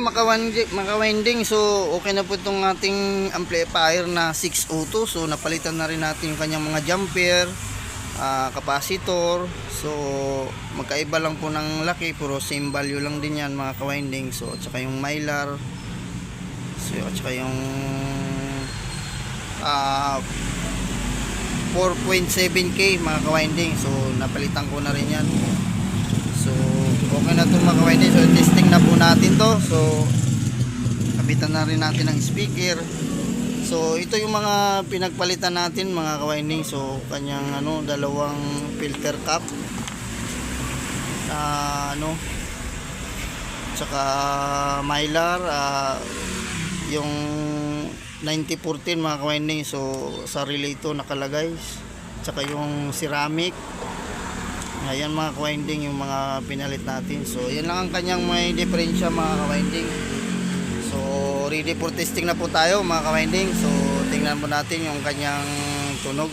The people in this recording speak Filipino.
mga winding, so okay na po itong ating amplifier na 602. So napalitan na rin natin yung kanyang mga jumper, capacitor. So magkaiba lang po ng laki, puro same value lang din yan mga ka-winding. So at saka yung mylar, so at saka yung 4.7K mga ka-winding. So napalitan ko na rin yan. So okay na ito mga ka-winding. So testing na po natin to. So kapitan na rin natin ang speaker. So ito yung mga pinagpalitan natin mga ka-winding. So kanyang dalawang filter cap, tsaka mylar, yung 9014 mga ka-winding. So sa relay ito nakalagay, tsaka yung ceramic. Ayan mga ka-winding yung mga pinalit natin. So yan lang ang kanyang may diferensya mga ka-winding. So ready for testing na po tayo mga ka-winding. So tingnan po natin yung kanyang tunog.